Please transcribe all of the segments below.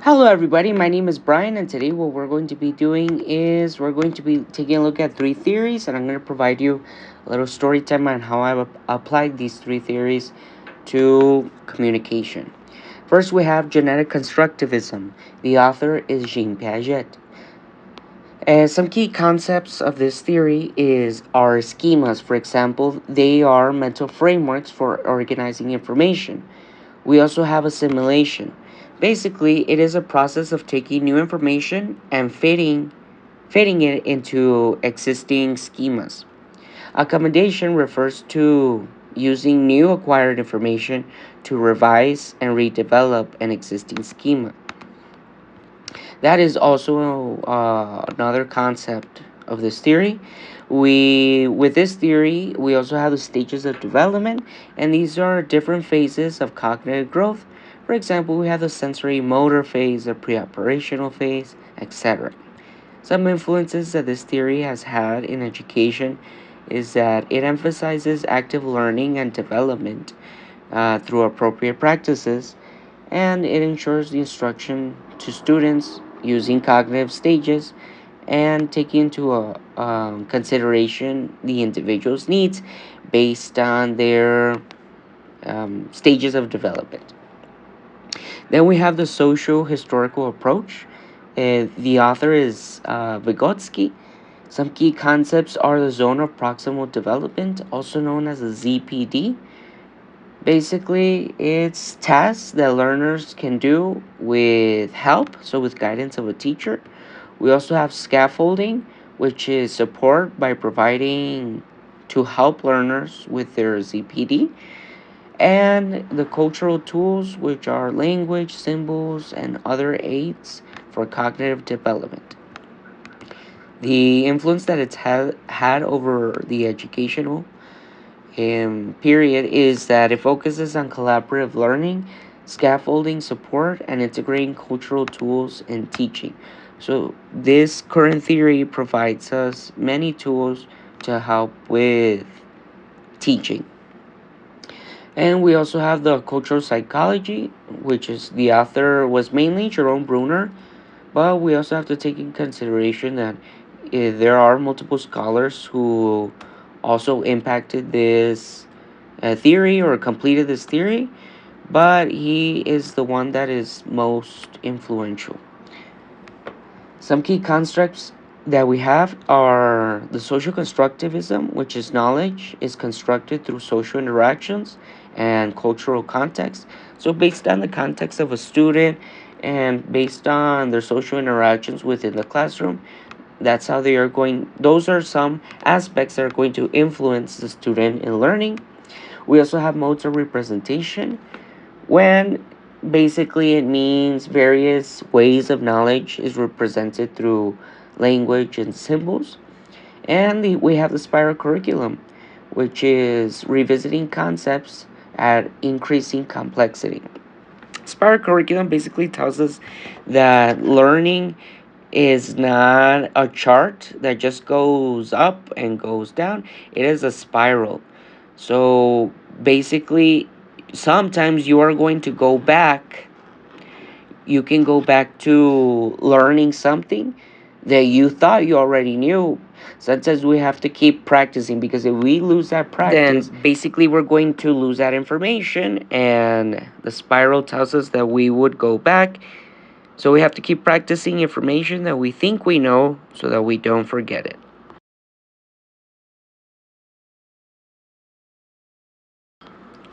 Hello, everybody. My name is Brian, and today what we're going to be doing is we're going to be taking a look at three theories, and I'm going to provide you a little story time on how I've applied these three theories to communication. First, we have genetic constructivism. The author is Jean Piaget. Some key concepts of this theory are schemas. For example, they are mental frameworks for organizing information. We also have assimilation. Basically, it is a process of taking new information and fitting it into existing schemas. Accommodation refers to using new acquired information to revise and redevelop an existing schema. That is also another concept of this theory. With this theory, we also have the stages of development, and these are different phases of cognitive growth. For example, we have the sensory motor phase, the pre-operational phase, etc. Some influences that this theory has had in education is that it emphasizes active learning and development through appropriate practices, and it ensures the instruction to students using cognitive stages and taking into consideration the individual's needs based on their stages of development. Then we have the social historical approach. The author is Vygotsky. Some key concepts are the zone of proximal development, also known as the ZPD. Basically, it's tasks that learners can do with help, so with guidance of a teacher. We also have scaffolding, which is support by providing to help learners with their ZPD, and the cultural tools, which are language, symbols, and other aids for cognitive development. The influence that it's had over the educational period is that it focuses on collaborative learning, scaffolding support, and integrating cultural tools in teaching. So, this current theory provides us many tools to help with teaching. And we also have the cultural psychology, which is the author was mainly Jerome Bruner, but we also have to take in consideration that there are multiple scholars who also impacted this theory or completed this theory, but he is the one that is most influential. Some key constructs that we have are the social constructivism, which is knowledge is constructed through social interactions and cultural context. So, based on the context of a student and based on their social interactions within the classroom, that's how they are going. Those are some aspects that are going to influence the student in learning. We also have modes of representation, when basically it means various ways of knowledge is represented through language and symbols. And we have the spiral curriculum, which is revisiting concepts at increasing complexity. Spiral curriculum basically tells us that learning is not a chart that just goes up and goes down. It is a spiral. So basically, sometimes you are going to go back. You can go back to learning something that you thought you already knew. Sometimes we have to keep practicing, because if we lose that practice, then basically we're going to lose that information, and the spiral tells us that we would go back. So we have to keep practicing information that we think we know so that we don't forget it.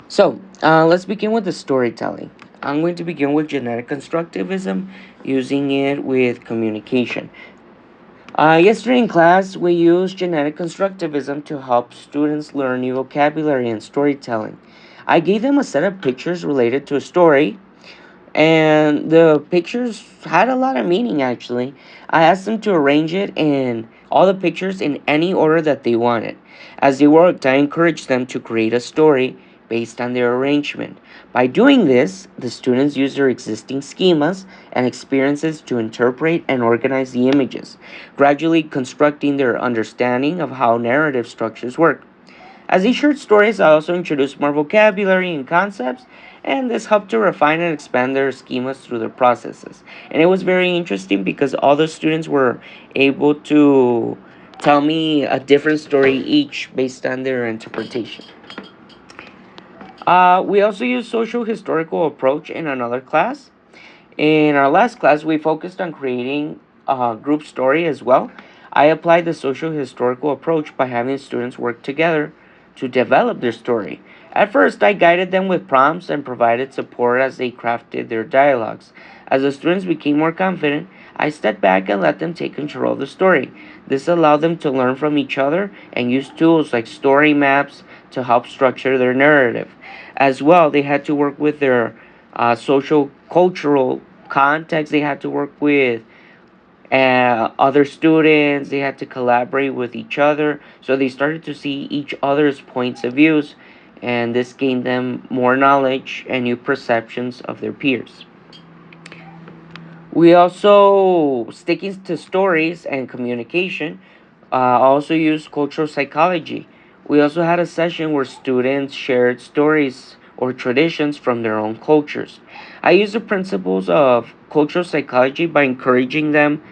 So let's begin with the storytelling. I'm going to begin with genetic constructivism, using it with communication. Yesterday in class, we used genetic constructivism to help students learn new vocabulary and storytelling. I gave them a set of pictures related to a story, and the pictures had a lot of meaning actually. I asked them to arrange it in all the pictures in any order that they wanted. As they worked, I encouraged them to create a story based on their arrangement. By doing this, the students use their existing schemas and experiences to interpret and organize the images, gradually constructing their understanding of how narrative structures work. As they shared stories, I also introduced more vocabulary and concepts, and this helped to refine and expand their schemas through their processes. And it was very interesting because all the students were able to tell me a different story each based on their interpretation. We also used social historical approach in another class. In our last class, we focused on creating a group story as well. I applied the social historical approach by having students work together to develop their story. At first, I guided them with prompts and provided support as they crafted their dialogues. As the students became more confident, I stepped back and let them take control of the story. This allowed them to learn from each other and use tools like story maps to help structure their narrative. As well, they had to work with their social cultural context. They had to work with other students. They had to collaborate with each other, so they started to see each other's points of views, and this gained them more knowledge and new perceptions of their peers. We also, sticking to stories and communication, also use cultural psychology. We also had a session where students shared stories or traditions from their own cultures. I use the principles of cultural psychology by encouraging them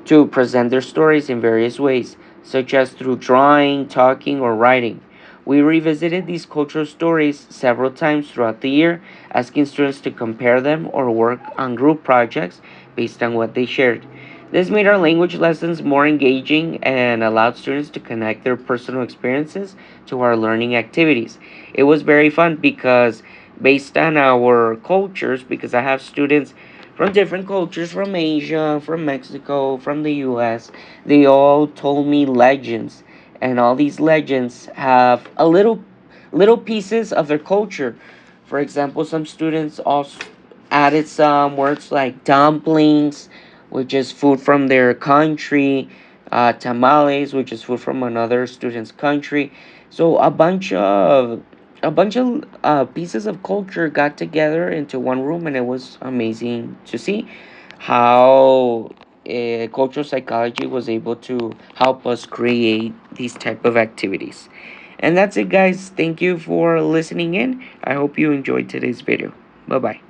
to present their stories in various ways, such as through drawing, talking, or writing. We revisited these cultural stories several times throughout the year, asking students to compare them or work on group projects based on what they shared. This made our language lessons more engaging and allowed students to connect their personal experiences to our learning activities. It was very fun because, based on our cultures, because I have students from different cultures, from Asia, from Mexico, from the US. They all told me legends, and all these legends have a little pieces of their culture. For example, some students also added some words like dumplings, which is food from their country, tamales, which is food from another student's country. So a bunch of pieces of culture got together into one room, and it was amazing to see how cultural psychology was able to help us create these type of activities. And that's it, guys. Thank you for listening in. I hope you enjoyed today's video. Bye bye.